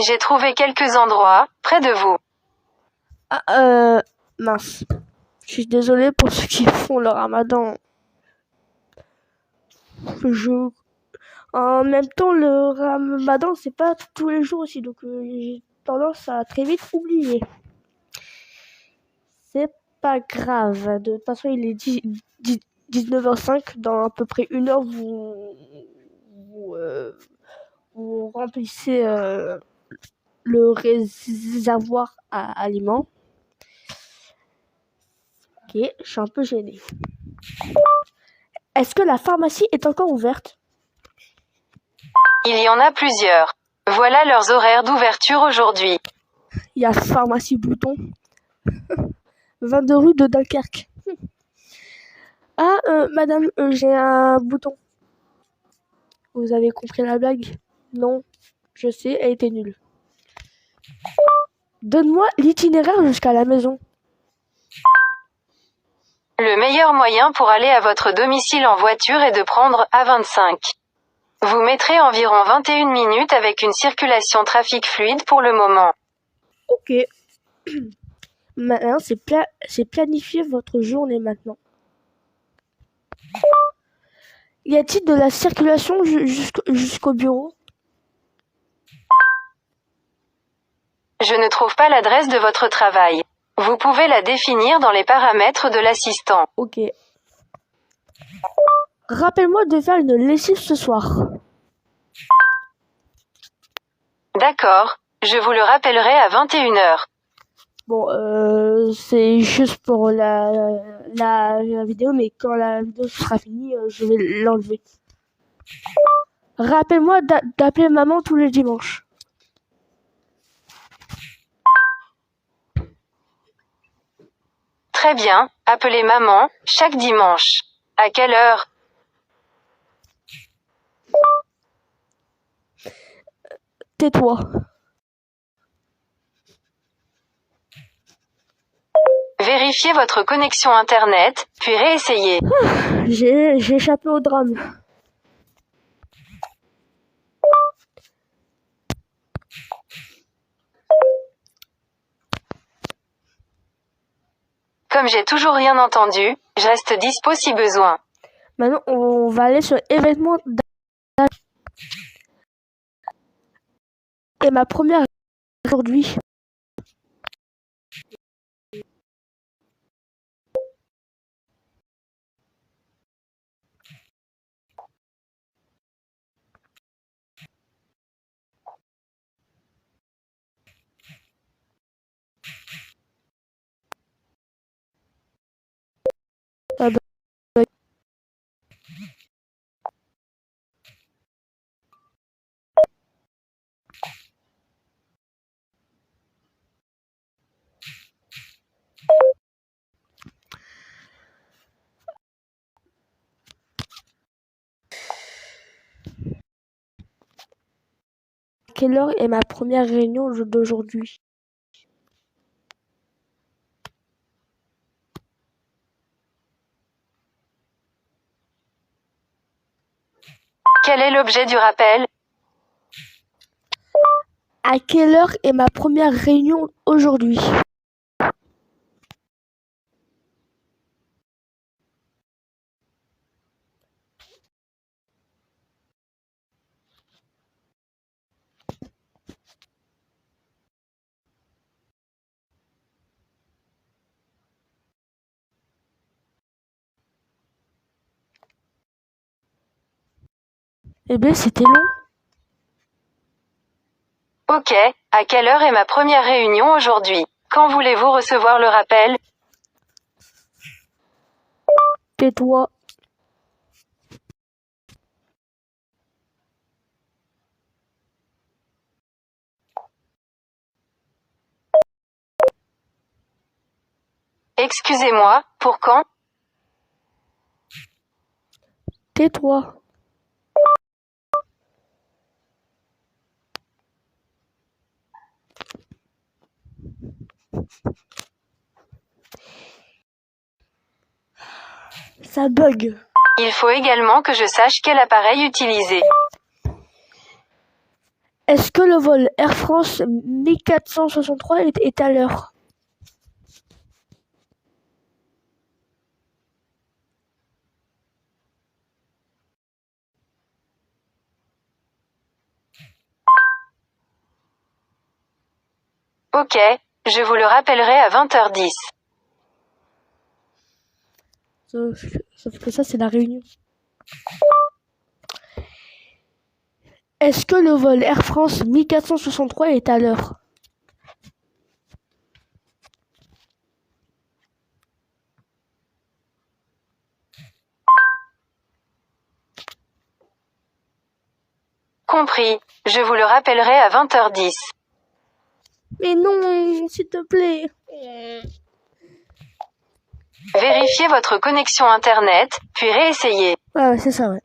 S2: J'ai trouvé quelques endroits, près de vous.
S1: Mince. Je suis désolée pour ceux qui font le ramadan. En même temps, le ramadan, c'est pas tous les jours aussi. Donc, j'ai tendance à très vite oublier. C'est pas grave. De toute façon, il est 19h05. Dans à peu près 1 heure, vous remplissez le réservoir à aliments. Ok, je suis un peu gênée. Est-ce que la pharmacie est encore ouverte?
S2: Il y en a plusieurs. Voilà leurs horaires d'ouverture aujourd'hui.
S1: Il y a pharmacie Bouton. 22 rue de Dunkerque. Ah, madame, j'ai un bouton. Vous avez compris la blague? Non, je sais, elle était nulle. Donne-moi l'itinéraire jusqu'à la maison.
S2: Le meilleur moyen pour aller à votre domicile en voiture est de prendre A25. Vous mettrez environ 21 minutes avec une circulation trafic fluide pour le moment.
S1: Ok. Maintenant, c'est planifier votre journée maintenant. Y a-t-il de la circulation jusqu'au bureau?
S2: Je ne trouve pas l'adresse de votre travail. Vous pouvez la définir dans les paramètres de l'assistant.
S1: Ok. Rappelle-moi de faire une lessive ce soir.
S2: D'accord, je vous le rappellerai à 21h.
S1: Bon, c'est juste pour la vidéo, mais quand la vidéo sera finie, je vais l'enlever. Rappelle-moi d'appeler maman tous les dimanches.
S2: Très bien, appelez maman, chaque dimanche. À quelle heure?
S1: Tais-toi.
S2: Vérifiez votre connexion internet, puis réessayez.
S1: J'ai échappé au drame.
S2: Comme j'ai toujours rien entendu, je reste dispo si besoin.
S1: Maintenant, on va aller sur événements et ma première aujourd'hui. Ah bah, quelle heure est ma première réunion d'aujourd'hui?
S2: Quel est l'objet du rappel?
S1: À quelle heure est ma première réunion aujourd'hui? Eh bien, c'était long.
S2: Ok, à quelle heure est ma première réunion aujourd'hui? Quand voulez-vous recevoir le rappel?
S1: Tais-toi.
S2: Excusez-moi, pour quand?
S1: Tais-toi. Ça bug.
S2: Il faut également que je sache quel appareil utiliser.
S1: Est-ce que le vol Air France 1463 est à l'heure?
S2: Ok, je vous le rappellerai à 20h10.
S1: Sauf que ça, c'est la réunion. Est-ce que le vol Air France 1463 est à l'heure?
S2: Compris, je vous le rappellerai à 20h10.
S1: Mais non, s'il te plaît.
S2: Vérifiez votre connexion Internet, puis réessayez.
S1: Ouais, c'est ça, ouais.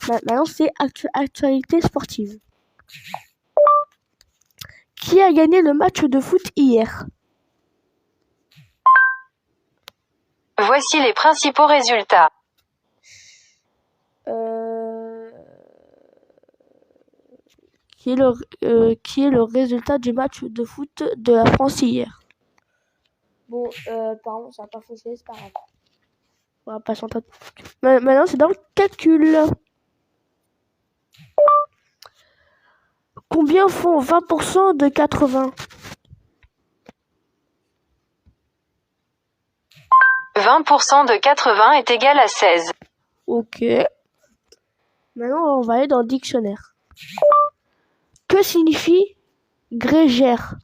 S1: Maintenant, c'est actualité sportive. Qui a gagné le match de foot hier?
S2: Voici les principaux résultats.
S1: Qui est le résultat du match de foot de la France hier? Bon, pardon, ça n'a pas fonctionné, c'est pas grave. On va pas s'entendre. Maintenant, c'est dans le calcul. Combien font 20% de 80?
S2: 20% de 80 est égal à 16.
S1: Ok. Maintenant, on va aller dans le dictionnaire. Que signifie grégère?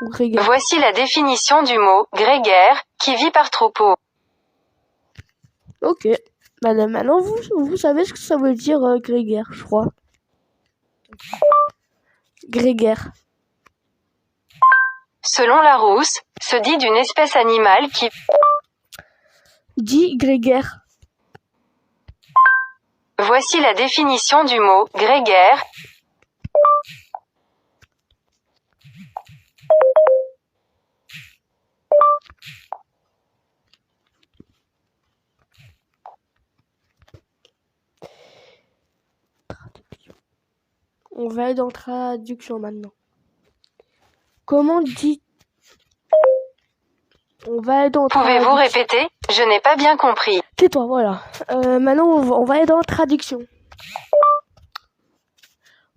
S1: Ou grégaire?
S2: Voici la définition du mot grégaire, qui vit par troupeau.
S1: Ok. Maintenant, vous savez ce que ça veut dire grégaire, je crois. Grégaire.
S2: Selon Larousse, se dit d'une espèce animale qui
S1: Dit grégaire.
S2: Voici la définition du mot grégaire.
S1: On va aller dans traduction maintenant. Comment dit... On va aller dans
S2: Pouvez-vous répéter? Je n'ai pas bien compris.
S1: Tais-toi, voilà. Maintenant, on va aller dans traduction.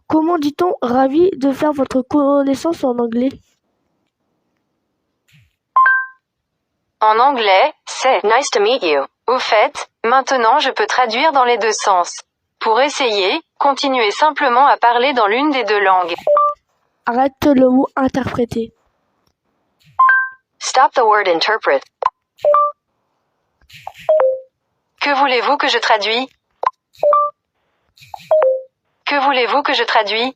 S1: Comment dit-on ravi de faire votre connaissance en anglais?
S2: En anglais, c'est nice to meet you. Au fait, maintenant je peux traduire dans les deux sens. Pour essayer, continuez simplement à parler dans l'une des deux langues.
S1: Arrête le mot interpréter.
S2: Stop the word interpret. Que voulez-vous que je traduis? Que voulez-vous que je traduis?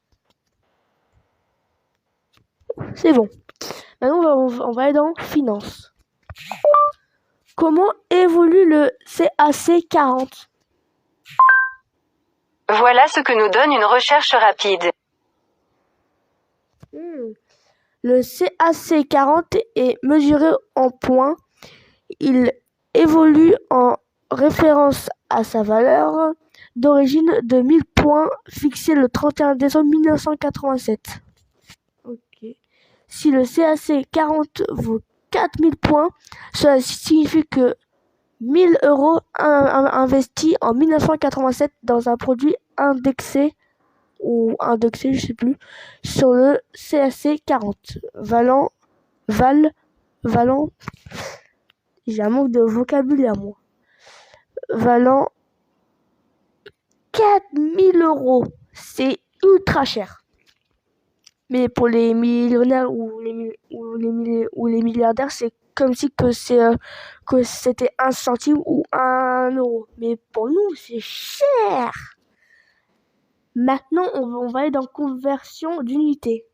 S1: C'est bon. Maintenant, on va aller dans finance. Comment évolue le CAC 40?
S2: Voilà ce que nous donne une recherche rapide.
S1: Le CAC 40 est mesuré en points. Il évolue en référence à sa valeur d'origine de 1000 points fixée le 31 décembre 1987. Ok. Si le CAC 40 vaut 4000 points, cela signifie que 1000 euros investis en 1987 dans un produit indexé ou indexé, je sais plus, sur le CAC 40, valant, j'ai un manque de vocabulaire, moi, valant 4000 euros. C'est ultra cher. Mais pour les millionnaires ou les milliardaires, c'est comme si que c'était 1 centime ou 1 euro. Mais pour nous, c'est cher. Maintenant, on va aller dans conversion d'unité.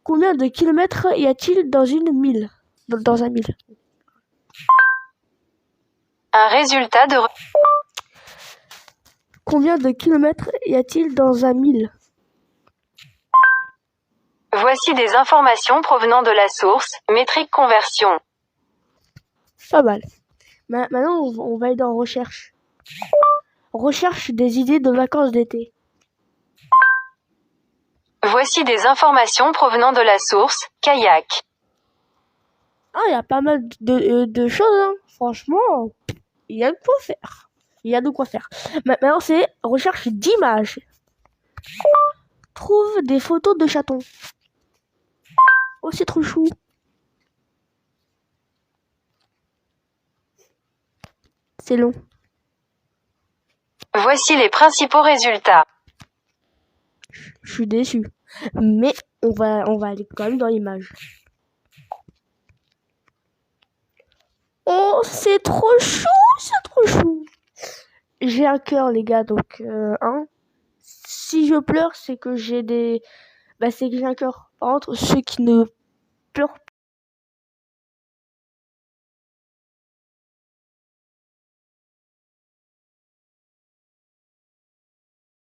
S1: Combien de kilomètres y a-t-il dans une mille? Dans un mille.
S2: Un résultat de...
S1: Combien de kilomètres y a-t-il dans un mille?
S2: Voici des informations provenant de la source, métrique conversion.
S1: Pas mal. Maintenant, on va aller dans recherche. Recherche des idées de vacances d'été.
S2: Voici des informations provenant de la source, kayak.
S1: Ah, il y a pas mal de choses, hein. Franchement, il y a de quoi faire. Il y a de quoi faire. Maintenant, c'est recherche d'images. Trouve des photos de chatons. Oh, c'est trop chou. C'est long.
S2: Voici les principaux résultats.
S1: Je suis déçu. Mais on va aller quand même dans l'image. Oh, c'est trop chou, c'est trop chou. J'ai un cœur, les gars, donc, hein. Si je pleure, c'est que j'ai des c'est que j'ai un cœur. Par contre, ceux qui ne pleurent